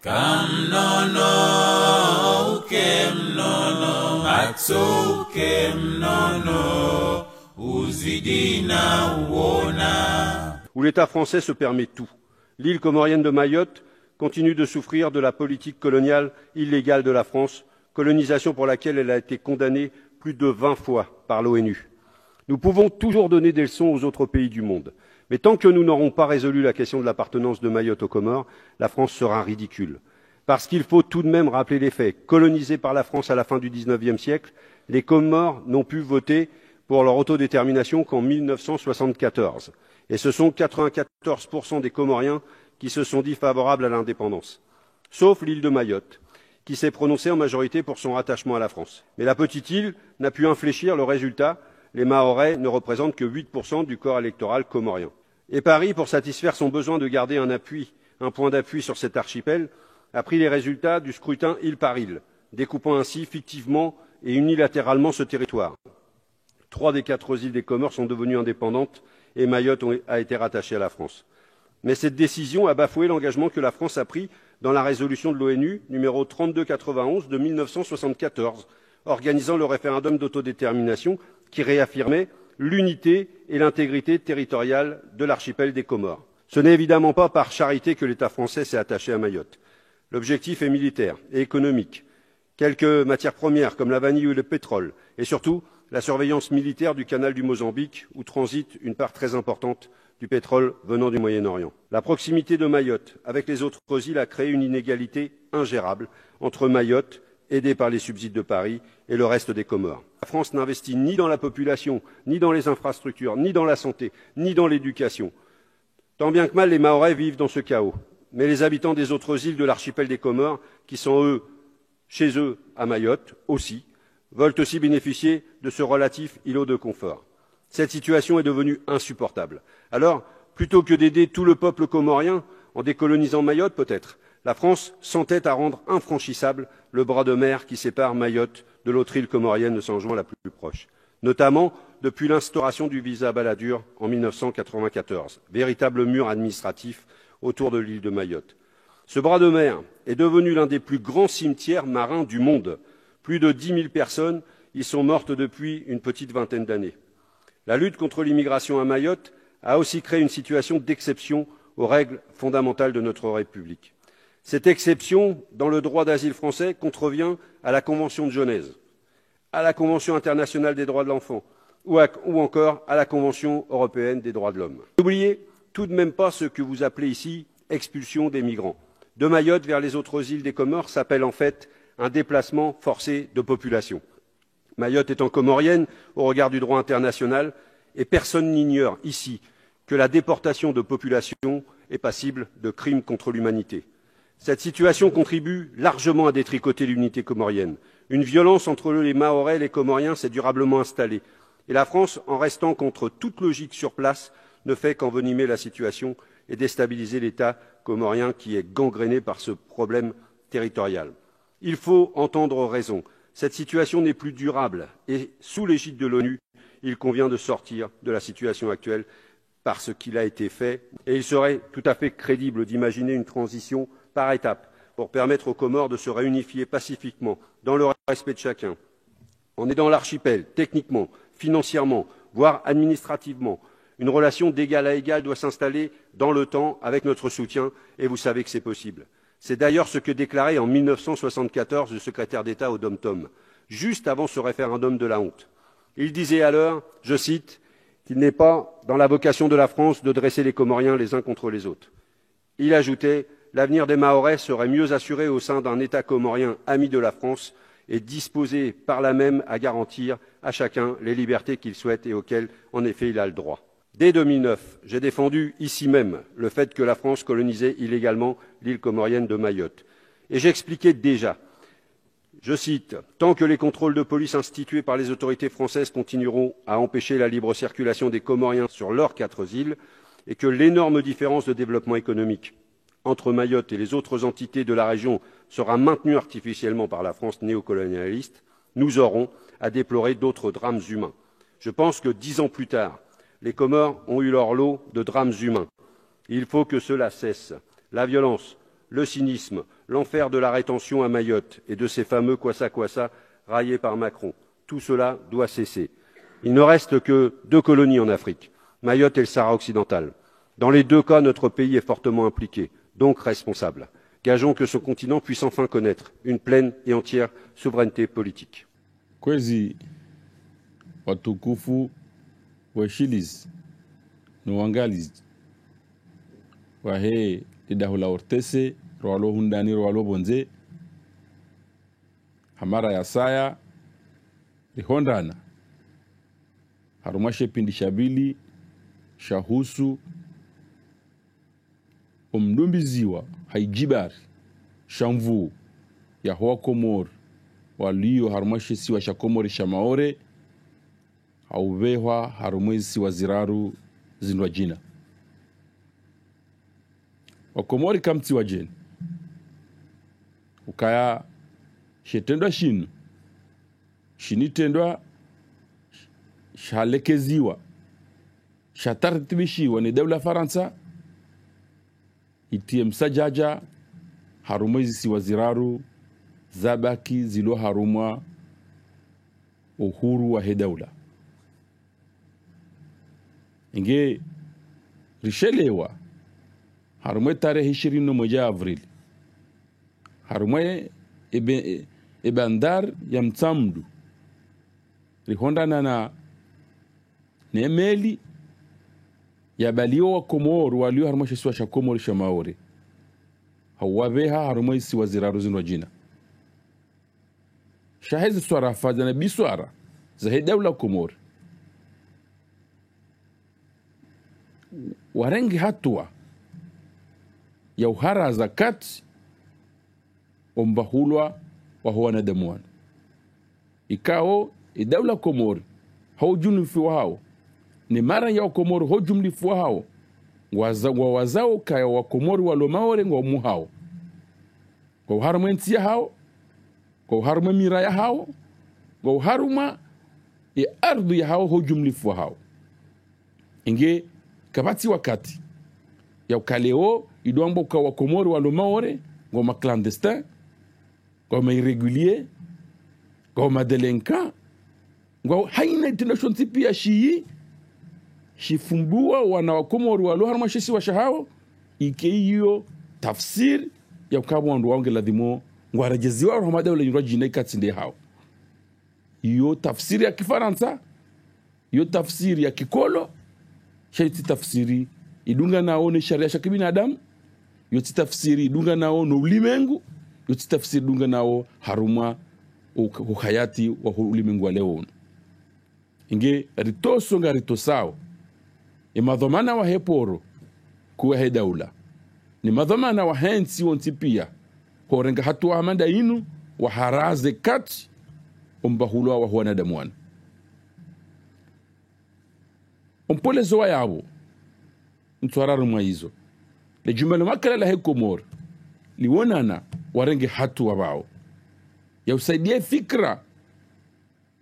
Kamnono ukemnono Maxo ukemnono Uzidina uona. Où l'État français se permet tout. L'île comorienne de Mayotte continue de souffrir de la politique coloniale illégale de la France, colonisation pour laquelle elle a été condamnée plus de 20 fois par l'ONU. Nous pouvons toujours donner des leçons aux autres pays du monde. Mais tant que nous n'aurons pas résolu la question de l'appartenance de Mayotte aux Comores, la France sera ridicule. Parce qu'il faut tout de même rappeler les faits. Colonisés par la France à la fin du XIXe siècle, les Comores n'ont pu voter pour leur autodétermination qu'en 1974. Et ce sont 94% des Comoriens qui se sont dit favorables à l'indépendance. Sauf l'île de Mayotte, qui s'est prononcée en majorité pour son rattachement à la France. Mais la petite île n'a pu infléchir le résultat. Les Mahorais ne représentent que 8% du corps électoral comorien. Et Paris, pour satisfaire son besoin de garder un point d'appui sur cet archipel, a pris les résultats du scrutin île par île, découpant ainsi fictivement et unilatéralement ce territoire. 3 des 4 îles des Comores sont devenues indépendantes et Mayotte a été rattachée à la France. Mais cette décision a bafoué l'engagement que la France a pris dans la résolution de l'ONU numéro 3291 de 1974, organisant le référendum d'autodétermination qui réaffirmait l'unité et l'intégrité territoriale de l'archipel des Comores. Ce n'est évidemment pas par charité que l'État français s'est attaché à Mayotte. L'objectif est militaire et économique. Quelques matières premières comme la vanille ou le pétrole et surtout la surveillance militaire du canal du Mozambique où transite une part très importante du pétrole venant du Moyen-Orient. La proximité de Mayotte avec les autres îles a créé une inégalité ingérable entre Mayotte, aidée par les subsides de Paris, et le reste des Comores. La France n'investit ni dans la population, ni dans les infrastructures, ni dans la santé, ni dans l'éducation. Tant bien que mal, les Mahorais vivent dans ce chaos. Mais les habitants des autres îles de l'archipel des Comores, qui sont eux, chez eux, à Mayotte, aussi, veulent aussi bénéficier de ce relatif îlot de confort. Cette situation est devenue insupportable. Alors, plutôt que d'aider tout le peuple comorien, en décolonisant Mayotte peut-être, la France s'entête à rendre infranchissable le bras de mer qui sépare Mayotte de l'autre île comorienne de San Juan la plus proche, notamment depuis l'instauration du visa Balladur en 1994, véritable mur administratif autour de l'île de Mayotte. Ce bras de mer est devenu l'un des plus grands cimetières marins du monde. Plus de 10 000 personnes y sont mortes depuis une petite vingtaine d'années. La lutte contre l'immigration à Mayotte a aussi créé une situation d'exception aux règles fondamentales de notre République. Cette exception, dans le droit d'asile français, contrevient à la Convention de Genève, à la Convention internationale des droits de l'enfant ou encore à la Convention européenne des droits de l'homme. N'oubliez tout de même pas ce que vous appelez ici expulsion des migrants. De Mayotte vers les autres îles des Comores s'appelle en fait un déplacement forcé de population. Mayotte étant comorienne au regard du droit international, et personne n'ignore ici que la déportation de population est passible de crimes contre l'humanité. Cette situation contribue largement à détricoter l'unité comorienne. Une violence entre les Mahorais et les Comoriens s'est durablement installée. Et la France, en restant contre toute logique sur place, ne fait qu'envenimer la situation et déstabiliser l'État comorien qui est gangréné par ce problème territorial. Il faut entendre raison. Cette situation n'est plus durable et, sous l'égide de l'ONU, il convient de sortir de la situation actuelle par ce qu'il a été fait. Et il serait tout à fait crédible d'imaginer une transition par étapes pour permettre aux Comores de se réunifier pacifiquement dans le respect de chacun, en aidant l'archipel techniquement, financièrement, voire administrativement. Une relation d'égal à égal doit s'installer dans le temps avec notre soutien et vous savez que c'est possible. C'est d'ailleurs ce que déclarait en 1974 le secrétaire d'État au Dom-Tom, juste avant ce référendum de la honte. Il disait alors, je cite, qu'il n'est pas dans la vocation de la France de dresser les Comoriens les uns contre les autres. Il ajoutait, l'avenir des Mahorais serait mieux assuré au sein d'un État comorien ami de la France et disposé par là même à garantir à chacun les libertés qu'il souhaite et auxquelles, en effet, il a le droit. Dès 2009, j'ai défendu ici même le fait que la France colonisait illégalement l'île comorienne de Mayotte. Et j'expliquais déjà, je cite, « Tant que les contrôles de police institués par les autorités françaises continueront à empêcher la libre circulation des Comoriens sur leurs 4 îles et que l'énorme différence de développement économique entre Mayotte et les autres entités de la région sera maintenue artificiellement par la France néocolonialiste, nous aurons à déplorer d'autres drames humains. Je pense que 10 ans plus tard, les Comores ont eu leur lot de drames humains. Il faut que cela cesse. La violence, le cynisme, l'enfer de la rétention à Mayotte et de ces fameux kwassa-kwassa raillés par Macron. Tout cela doit cesser. Il ne reste que 2 colonies en Afrique, Mayotte et le Sahara occidental. Dans les 2 cas, notre pays est fortement impliqué, donc responsable. Gageons que ce continent puisse enfin connaître une pleine et entière souveraineté politique. Kwezi watukufu washilis nuwangalis wahe idahula ortese roalo hundani roalo bonze hamara ya saya lihondana harumashe pindi shabili shahusu omdumbiziwa haijibari shamvu ya hoa Komori walio harumashe siwa shakomori shamaore hauvehwa harumwezi siwa ziraru zinwa jina wakomori kamti wa jeni ukaya shetendwa shinu shinitendwa shalekeziwa shatartibishiwa ni dawla Faransa itie msajaja harumwezi siwa ziraru zabaki zilo harumwa uhuru wa hedawla inge rishelewa harumwe tarehe 21 Avrili harumwe ebandar ya Mtsamdu rihondana na nemeli ya balio wa Komoro walio harumwe shisiwa sha Komoro shamaore hawabeha harumwe isi waziraru zinwa jina shahezi swara fadana biswara zahe dawla Komoro warengi hatua ya uhara zakati ombahulwa wa huwana demuana ikao idawla Komoro hau jumlifu hao ni mara ya Komoro hau jumlifu hao wazao kaya wa Komoro walomaore ngwa muhao kwa uharuma ntia hao kwa uharuma miraya hao kwa uharuma ya ardhi ya hao hau jumlifu hao inge kabati wakati ya ukaleo iduambo kwa wa Komoro walomaore ngwa maclandestin kwa mairregulier kwa madelinquant ngwa haina international tipi ya shifumbua wana wa Komoro walo haruma shisi wa shahao ike hiyo tafsir ya ukabu wandu waonge ladhimo ngwa rejeziwa wa hamada ule njina ikatinde hao hiyo tafsiri ya Kifaransa hiyo tafsiri ya Kikolo shaiti tafsiri idunga nao ni sharia shaki binadamu hiyo tafsiri idunga nao no ulimengu hiyo tafsiri idunga nao haruma uhayati wa ulimengu wa leo inge ritoso nga ritosao madhamana wa heporo kuwa hedaula ni madhamana wa hensi wontipia horenga hatua amanda inu wa haraze kati ombahulwa wa huwana damuana ompole zoa yabo mtuararu maizo le jumelo makala la Komoro liwonana warenge hatua bao ya usaidia fikra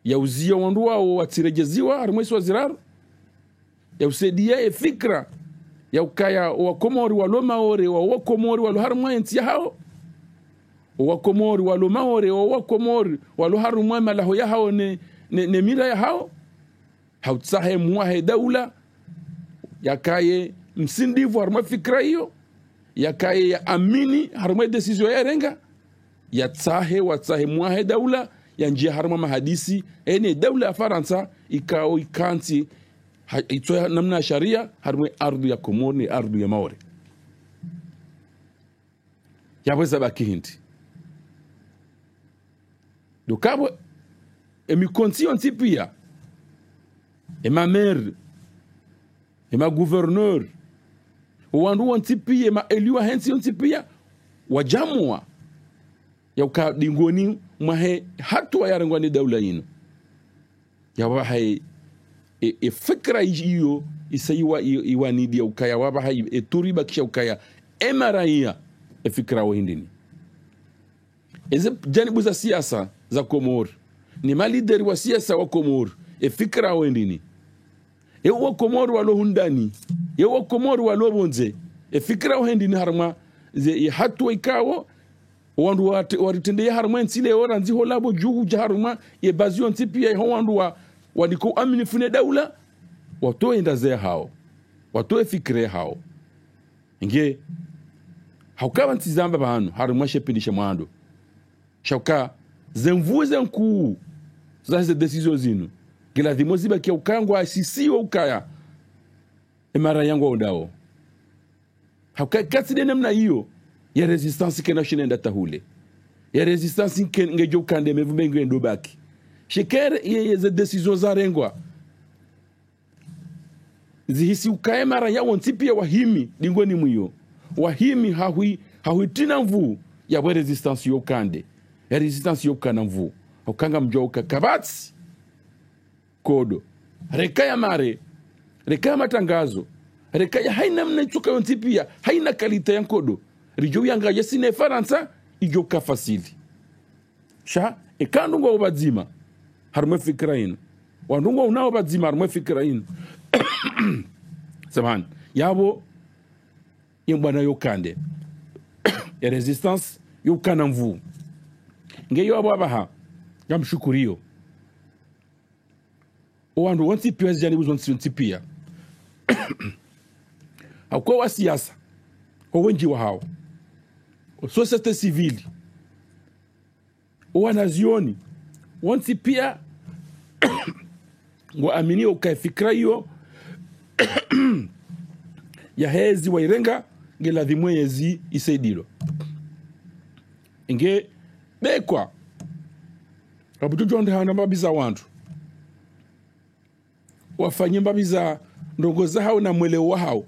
ya uzia wandu wao watirejeziwa harimwesi wa ziraru ya usaidia fikra ya ukaya wa Komori walomaore wa Komori walo harumwa enti ya hao wa Komori walomaore wa Komori walo harumwa malaho ya hao ne mira ya hao hautsahe muahe daula yakaye msindivu harumwa fikra hiyo yakaye ya amini harumwa desizio ya renga yatsahe watsahe muahe daula ya njia harumwa mahadisi ene daula ya Faransa ikao ikanti itoya namna sharia harumwe ardhi ya Komoro ni ardhi ya Maore yaweza baki hinti dokabo emikonsi ontipia ema maire ema gouverneur wandu ontipia ema eliwa hensi ontipia wajamua ya ukadingoni mahe hatua ya rengwani daula ino ya wahe fikra hiyo isaiwa iwanidi ya ukaya wabaha eturiba kisha ukaya emaraia fikra wahindini eze janibu za siasa za Komoro ni malideri wa siasa wa Komoro fikra wahindini wa Komoro walo hundani wa Komoro walo bonze fikra wahindini harma ze hatua ikawo wandu waritende haruma nsile ora nziho labo juhu jaharuma ye bazio ntipia ho wandu wadiko amini fune daula watoe ndaze hao watoe fikre hao nge haukawa ntizamba bahanu haruma shepindisha mwando shauka zemvuze nkuu za decision zinu gila dhimoziba kia ukangwa asisiwa ukaya emara yangu ondao hauka kasi de namna hiyo ya resistance kena shinenda tahule ya resistance ngejo kande mevumbe ngendo baki shekere ye ze decision za rengwa zihisi ukaya mara ya wontipia wahimi dingoni mwiyo wahimi hahui tina mvu ya we resistance yo kande ya resistance yo kana mvu ukanga mjoka kabats kodo rekaya mare rekaya matangazo rekaya haina mnachoka yontipia haina kalita ya kodo rijo yanga yesine faransa ijoka fasili sha ekandungo obadzima harumwe fikra ino wandungo unao badzima harumwe fikra ino saman yabo yembwana yokande ya resistance yokana mvu ngeyo abo abaha ngamshukuriyo owandu wanti pia jani uzonti pia akwa wa siasa wengi wa hao societe civile wanazioni wanti pia waamini ukafikra hiyo ya hezi wa irenga ngela dhimwezi isaidilo inge bekwa abutujo ndihana mabiza wantu wafanye mabiza ndongoza hao na mwele wa hao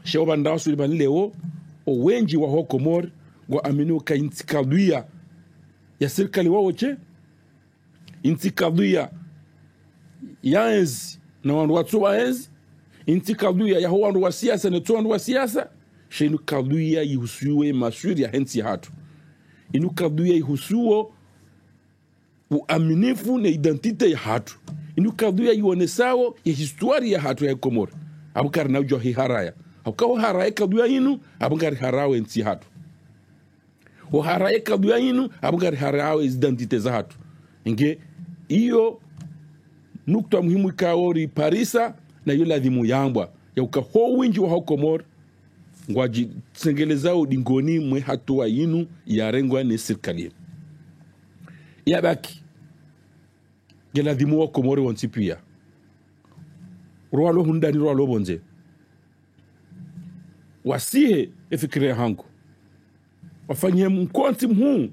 sheoba ndao sulibani leo wengi wa ho Komor wa aminu ka intikaduya ya serikali wao che intikaduya ya enzi na wandu watu wa enzi intikaduya ya ho wandu wa siasa na wandu wa siasa shenu kaduya ihusuwe masuri ya hensi hatu inu kaduya ihusuo uaminifu na identite ya hatu inu kaduya ionesao ya historia ya hatu ya Komor abukari na ujo hiharaya Haukawa harae kaduya inu, abungari harawe nsi hatu. O harae kaduya inu, abungari harawe identite za hatu. Inge, iyo nukta muhimu ikaori Parisa na yula dhimu yambwa. Ya uka ho winji wa Komor, ngwaji sengelezao dingoni mwe hatua inu ya rengwa ne sirkali. Ya baki, gela dhimu wa Komori wansipia. Rualo hundani rualo bonze. Wasihe efikire hangu wafanye mkonti mhuu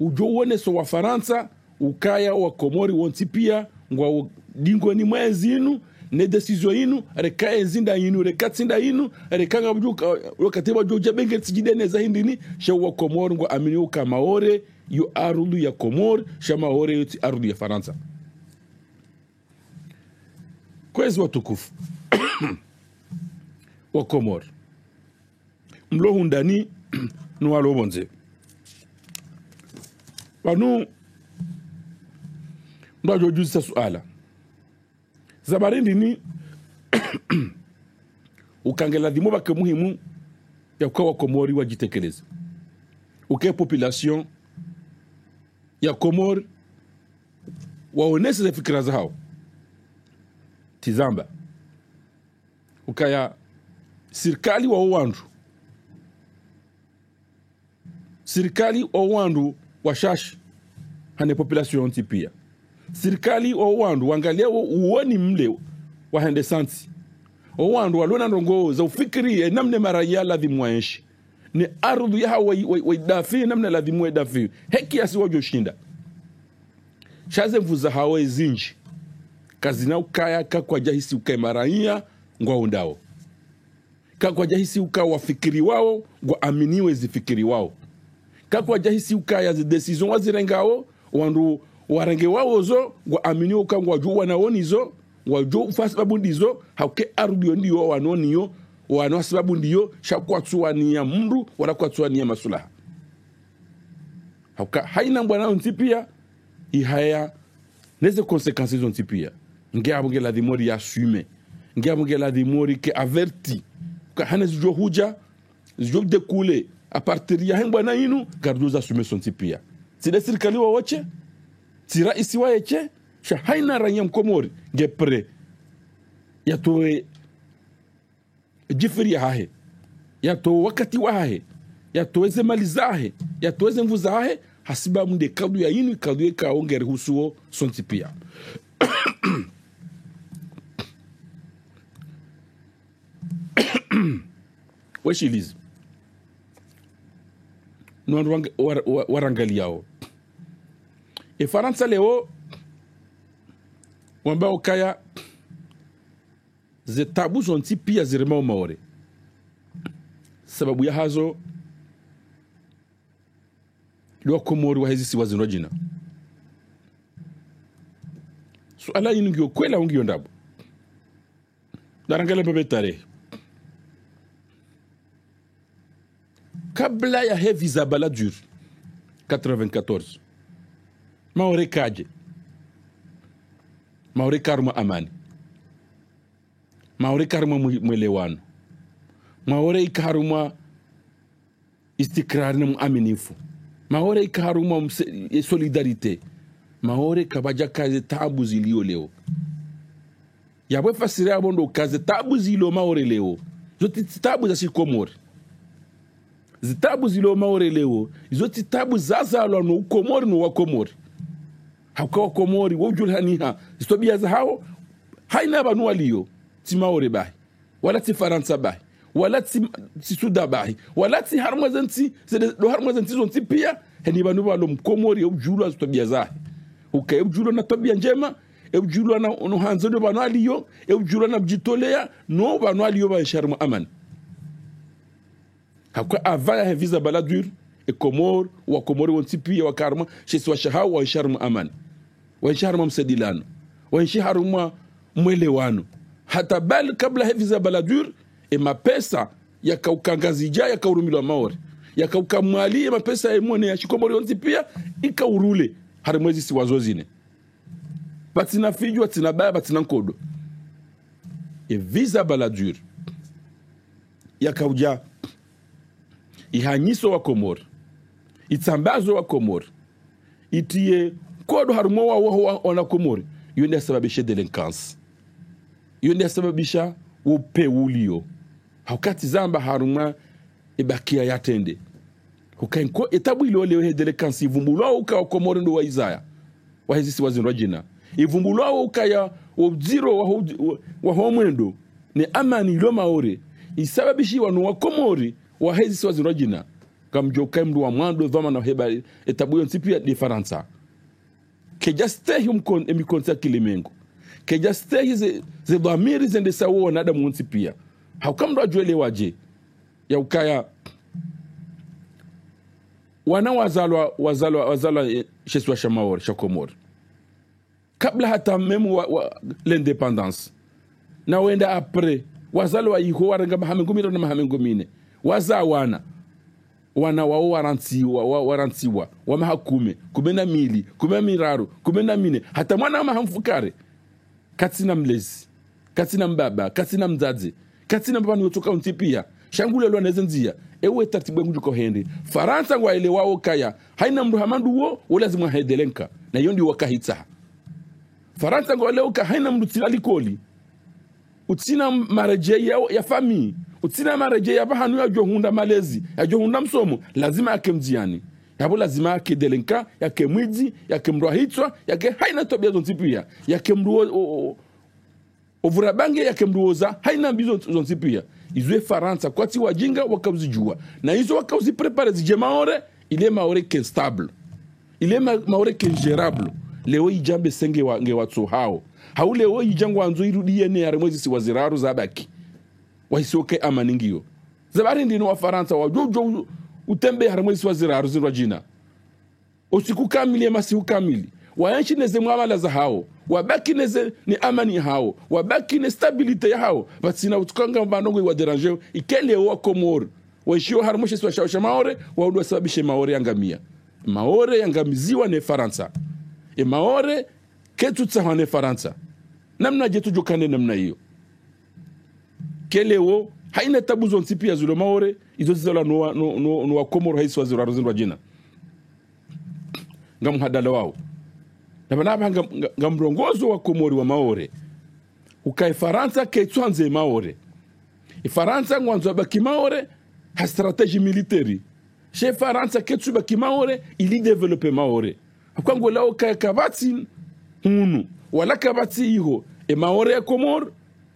ujo uone so wa Faransa ukaya wa Komori wontipia ngwa dingo ni mwezi inu ne decision inu rekaya zinda inu rekatsinda inu rekanga bujuka wakatiba joja benge tijidene za hindini shewa Komori ngwa amini kama ore yu arulu ya Komori shama ore yuti arulu ya Faransa kwezi watukufu wa Komori mlo hundani nuwalo bonze wanu ndo jojuza suala zabarindi ni ukangela dhimo bake muhimu ya kwa Komori wajitekeleza uke population ya Komori waonese za fikira zao tizamba ukaya sirikali wa wandu sirikali wa wandu washashi hane population ntipia sirikali wa wandu wangalia uoni mle wa hende santi wa wandu walona ndongo za ufikiri namne maraya ladhimu waenshi ni ardhu ya wa idafi namne ladhimu wa idafi heki asi wajo shinda shaze mvuza hawa zinji kazina ukaya kakwa jahisi ukai maraya ngwa undao kakwa jahisi uka wafikiri wao ngwa aminiwe zifikiri wao kakwa jahisi ukaya zi decision wazirengao wandu warenge wao zo ngwa aminiwe uka ngwa juwa na wonizo wajo sababu ndizo hauke arudi ndiyo wanoniyo wano sababu ndiyo shakwatsuwa niya mndu wala kwatsuwa niya masulaha hauka haina mbwana ntipia ihaya neze konsekansi ntipia nge abunge la dimori ya sume nge abunge la dimori ke averti ka hanes jo huja job de kule a partir ya hengwa na inu garduza assume son tipia sida serikali wa woche tira isi wa eche sha haina ranyam komori gepre ya to jifiri hahe ya to wakati wa hahe ya to eze malizahe ya to eze mvuzahe hasiba munde kadu ya inu kadu ya kaongere husuo son tipia weshilizi no warangaliao e Faransa leo wamba okaya ze tabu zonti pia zirema maore sababu ya hazo lwa komori wa hizi si wazino jina so ala inu ngio kwela ungio ndabo darangale bebe tarehe kabla ya he visa baladur 94 maore kaje maore karma amani maore karma mwelewano maore ikaruma istikrar na muaminifu maore ikaruma solidarite maore kabaja kaze tabu zilio leo yabwe fasira abondo kaze tabu zilio maore leo zote tabu za sikomori zitabu zilo maore leo izoti tabu zazalwa no ukomori no wakomori hauka komori wojul haniha zitobia za hao haina banu waliyo ti maore bahi wala ti Faransa bahi wala ti Suda bahi wala ti harmazanti do harmazanti zonti pia heni banu balo mkomori wojul zitobia zahi ukaye wojul na tobia njema wojul na no hanzo banu aliyo wojul na bjitolea no banu aliyo ba sharmu aman hakwa avaya he visa baladur e komor wa komori wonti pia wa karma shesi wa shahau wa sharmu aman wa sharmu msadilano wa sharmu mwelewano hata bal kabla he visa baladur e mapesa yakaukangazija yakaurumilwa maori yakaukamwali mapesa ya mwone ya shikomori wonti pia ikaurule hari mwezi si wazozine patina fijwa tina baya patina nkodo e visa baladur yakauja ihanyiso wa komori itambazo wa komori itie kodo harumo wa wana komori yonde sababisha delinquence yonde sababisha upe ulio hakati zamba haruma ibakia yatende hukainko etabu ilo leo he delinquence ivumbulwa uka komori ndo wa Isaya wa hizi wazino jina ivumbulwa uka ya zero wa homwendo ni amani ilo maore isababishi wanu wa komori wa hizi siwa zinojina kamjoka mdu wa mwando vama na heba etabu yon tipia di Faransa keja stehi emikonsa kilimengo keja stehi ze dhamiri zende sawo na adamu nti pia haukamdu ajuele waje ya ukaya wana wazalwa sheswa shamaori shakomori kabla hata memu l'independance na wenda apre wazalwa iho waranga mahamengo na mahamengo mine waza wana wao warantiwa wamahakume kumena mili kumena miraru kumena mine hata mwana mahamfukare katina mlezi katina mbaba katina mzazi katina mbaba niyotoka untipia shangule lwa nezendzia ewe tartibwe mjuko hendi Faransa ngwa ile wao kaya haina mdu hamandu wo ulazima hedelenka na yondi wakahita Faransa ngwa ile uka haina mdu tilalikoli utina mareje ya fami utina mareje ya bahanu ya johunda malezi ya johunda msomo lazima yake mjiani yabo lazima yake delenka yake mwidi yake mrohitwa yake haina tobia zontipia yake mruo ovurabange yake mruoza haina mbizo zontipia izwe Faransa kwati wajinga wakazijua na hizo wakazi prepare zije maore ile maore ke stable ile maore ke gérable leo ijambe senge wange watu hao haule wo ijangwa anzo irudie ne yare mwezi si waziraru zabaki waisoke amaningio zabari ndino wa Faransa wa jojo utembe yare mwezi waziraru zirwa jina usiku kamili masiku kamili waanchi neze mwamala za hao wabaki neze ni amani hao wabaki ne stabilite ya hao batina utukanga mbandongo wa deranger ikele wa komor waishio harmoshe swa shaosha maore waudwa sababishe maore yangamia maore yangamiziwa ne Faransa e maore ketu tsahane Faransa namna jetu jokane namna hiyo kelewo haina tabu zonsi pia zilo maore izo zizala no wa Komoro haiswa zilo arozindwa jina ngam hadala wao na banaba ngam mrongozo wa Komori wa maore ukai Faransa ketwanze maore Faransa ngwanzo baki maore ha stratégie militaire chez Faransa ketsu baki maore ili développer maore akwango lao kai kabati hunu wala kabati iho e maore ya Komor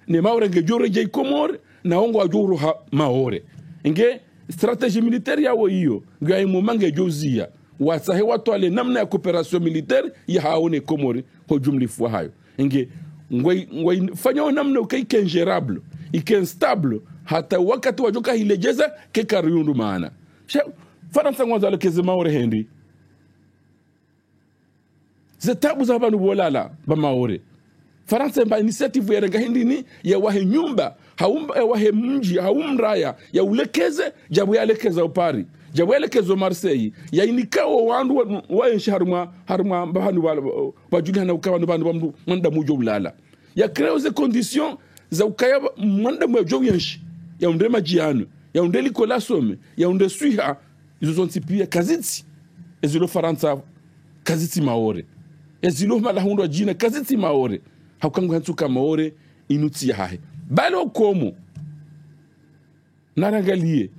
ne maore ngejore je Komor na ongo ajuru ha maore nge stratégie militaire yawo hiyo ngai mumange jozia wasahe watu wale namna ya cooperation militaire ya haone Komori kwa jumli fwa hayo nge ngoi fanya namna ukaike ingérable ike instable hata wakati wajoka hilejeza ke kariyundu maana Faransa ngwanza lekeze maore hendi zetabu za banu bolala ba maore Faransa mba initiative ya renga hindi ni ya wahe nyumba haumba ya wahe mji haumraya ya ulekeze jabu ya lekeza upari jabu ya lekezo Marseille ya inikawo wandu wa enshi haruma bahanu wajuli na ukawa bandu manda mujo ulala ya creo ze conditions za ukaya manda mujo yenshi ya undre majianu ya undre likola some ya undre suiha izo zontipia kaziti ezilo Faransa kaziti maore ezilo malahundo jina kaziti maore hakangu hantuka maore inuti ya hahe balo komo narangalie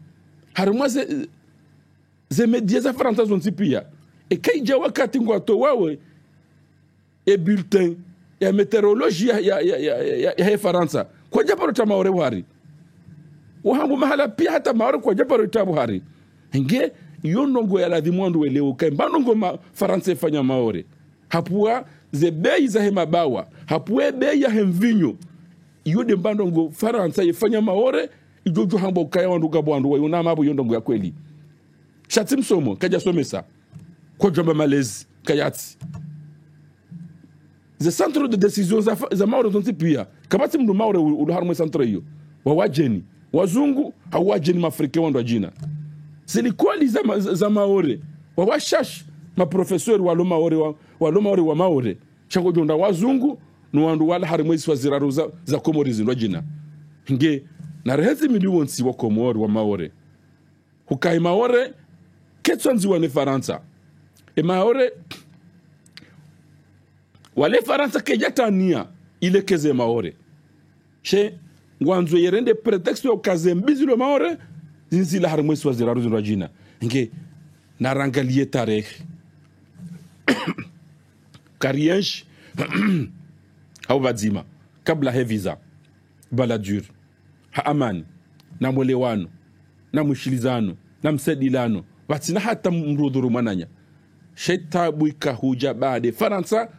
haruma ze media za Faransa zontipia e kaija wakati ngwato wawe e bulletin ya meteorologia ya Faransa kwa japaro ta maore wari wahangu mahala pia hata maore kwa japaro ta Buhari nge yonongo ya ladhimondu weleo kai banongo Faransa ifanya maore hapua ze bei za hemabawa hapue bei ya hemvinyo yode mbandongo Faransa ifanya maore ijojo hambo kaya wandu gabwandu wa yona mabu yondongo ya kweli shatim somo kaja somesa kwa jomba malezi kayati ze centre de décision za maore tontipia kabati mdu maore uluharumwe centre hiyo wawajeni wazungu hawajeni mafrika wandu jina zilikuwa za maore wawashash maprofesori walo maore wa maore chango jonda wazungu no wandu wala harimwe swa ziraru za Komori zinwa jina nge na rehezi milioni wa Komori wa maore hukai maore ketsanzi wa ne Faransa e maore wale Faransa kejatania ile keze maore she ngwanzo yerende pretexte o kazembizi lo maore zinzi la harimwe swa ziraru zinwa jina nge narangalie tarehe kariyesh au bazima kabla heviza baladur ha amani na mwelewano na mushilizano na msedilano batina hata mrudhuru mananya shetabu ikahuja baade Faransa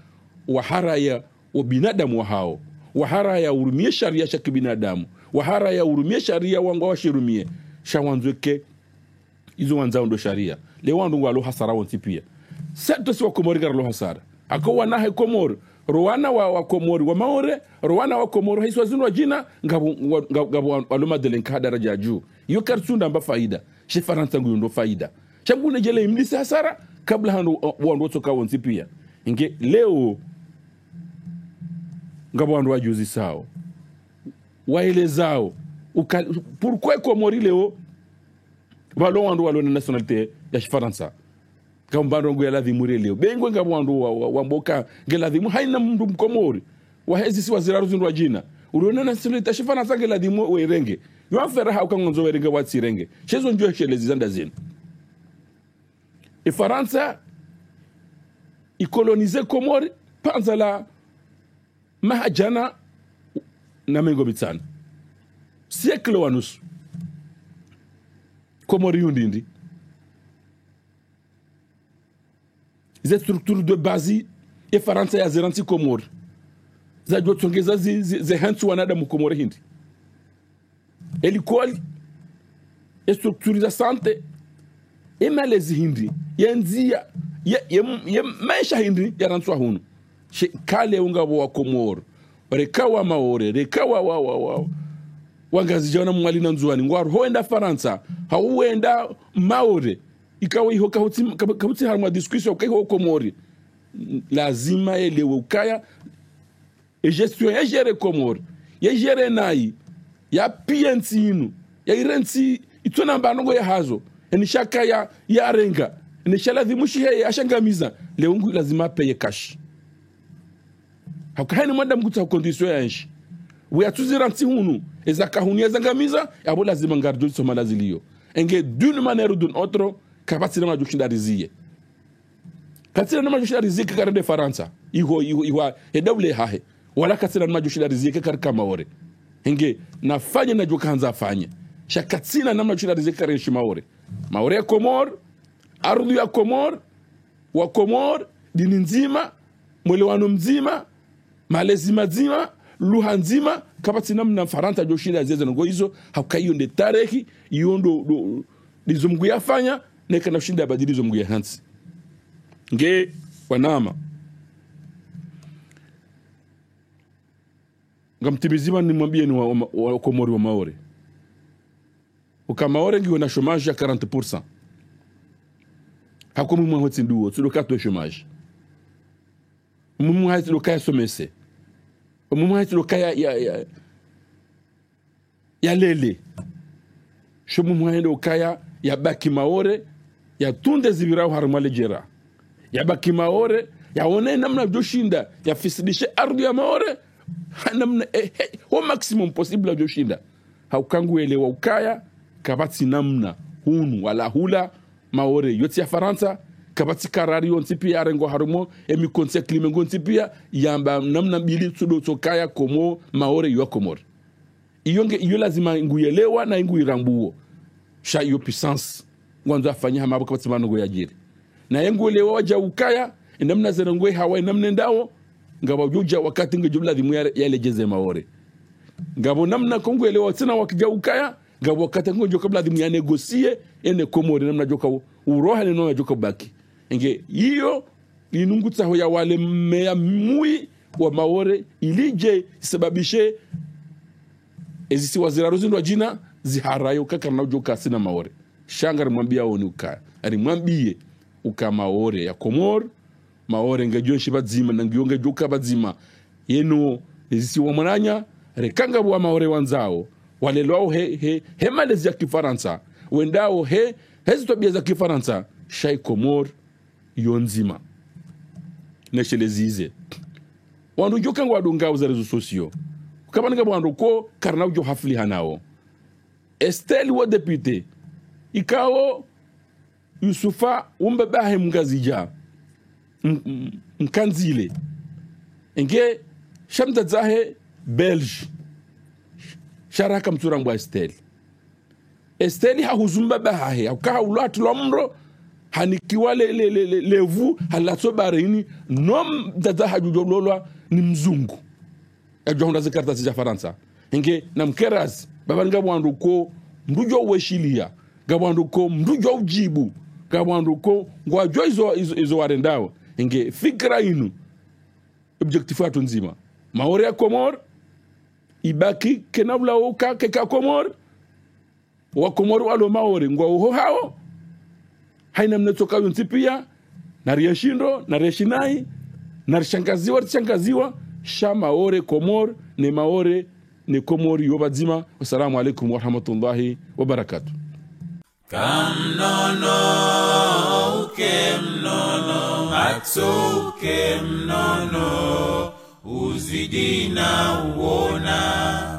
waharaya wa binadamu hao waharaya urumie sharia cha kibinadamu waharaya urumie sharia wangu washirumie shawanzweke izo wanzao ndo sharia le wandu walo hasara wontipia seto si wa Komori garlo hasara ako wanahe Komori Rwanda wa Komori wa maore Rwanda wa Komori haiswa zinwa jina ngabu waluma delenka daraja juu iyo karsunda mba faida she Faransa nguyo faida changu nejele imlisi hasara kabla wandu toka wontipia inge leo ngabu wandu wajuzi sao waelezao pourquoi Komori leo walo wandu na nationalité ya Faransa kambando ngo yala dhimure leo bengo ngabu wandu wa mboka ngela dhimu haina mndu Mkomori wa hezi si waziraru zindu jina uliona nationalité ya Faransa ngela dhimu werenge yo afera ha ukangonzo werenge watsirenge shezo njwe shelezi zanda zinu e Faransa ikolonize Komori panzala mahajana na mengo bitana siècle wanusu Komori yundindi ze structure de base e Faransa ya zeranti Komori za jotongeza ze hantu wanada mu Komori hindi elikoli e structure za sante e malezi hindi yenzia ye maisha hindi ya rantswa hunu kale ungabo wa Komori rekawa maore rekawa wa wangazi jana mwalina nzuani ngwaro hoenda Faransa hauenda maore ikawa hiyo kahuti harma discussion kwa hiyo Komori lazima elewe ukaya e gestion ya gere Komori ya gere nai ya PNC inu ya irensi itona mbanongo ya hazo enishaka ya renga enishala dhimushi ya ashangamiza leungu lazima peye cash hakahani mwanda mkuta kondisyo ya nshi weyatuziransi hunu ezaka hunu ya zangamiza yabo lazima ngardo somala ziliyo enge d'une manière ou d'une autre kabati na majushinda riziye katina na majushinda riziye kakare de Faransa iho edawle hahe wala katina na majushinda riziye kakare kamaore enge nafanya na joka hanza afanye shakatina na majushinda riziye kakare shimaore maore ya Komor ardhi ya Komor wa Komor dini nzima mwelewano mzima malezi mazima luha nzima kabati namna Faransa joshinda zeze ngo hizo hakayo nde tarehi yondo dizo mgu yafanya neka na shinda badili zo mgu ya hansi nge wanama ngamtimizima nimwambie ni wa Komori wa Maore ukamaore ngi wana chômage ya 40%. Hakomu mwa hoti nduo tulo katwe chômage mumu haiti lo kaya somese mumu haiti lo kaya ya lele shomu mumu lo kaya ya baki maore ya tunde zibirao harumale jera ya baki maore ya one namna joshinda ya fisidishe ardhi ya maore namna ho maximum possible joshinda haukangu elewa ukaya kabati namna hunu wala hula maore yoti ya Faransa kabati karari yonti pia rengo harumo emi konse klimengo yonti pia yamba namna bili tudo tokaya komo maore yo Komor iyonge iyo lazima nguyelewa na nguirambuo sha yo puissance ngwanza afanya hamabo kabati mango ya jiri na yengu elewa waja ukaya namna zerengwe hawa namna ndao ngabo juja wakati ngejumla dhimu ya lejeze maore ngabo namna kongo elewa tena wakija ukaya ngabo wakati ngojo kabla dhimu ya negosie ene Komori namna joka uroha ni no joka baki enge hiyo inunguta hoya wale mea mui wa maore ilije sababishe ezisi waziraruzi ndo jina ziharayo kaka na joka sina maore shangar mwambia oni ukaya ari mwambie ukamaore ya Komor maore ngajonshi bazima nangionge joka bazima yeno ezisi wa mwananya rekanga wa maore wanzao wale lwao he malezi ya Kifaransa wendao hezi tobia za Kifaransa shai Komor yonzima neshelezize wandu joka ngwa dunga za rezo sosio kabanga wandu ko karnau jo hafli hanao Estelle wa député ikao Yusufa umbebahe mngazija mkanzile enge shamta zahe Belge sharaka mturangwa Estelle hahuzumba bahe akaha ulatu lomro hanikiwa levu halatso barini nom dada hajujololwa ni mzungu ejonda zikarta za Faransa enge namkeras babanga bwandu ko mdujo weshilia gabwandu ko mdujo ujibu gabwandu ko ngwajo izo warendao enge fikra inu objectif atu nzima maore ya Komor ibaki kenabla oka keka Komor wa Komor walo maore ngwa uho hao haina mnetoka yonti pia na rieshindo na rieshinai na rishangaziwa sha maore Komor ne maore ne Komori yobazima. Wassalamu alaikum wa rahmatullahi wa barakatuh. Kamnono ukemnono atso ukemnono uzidina uona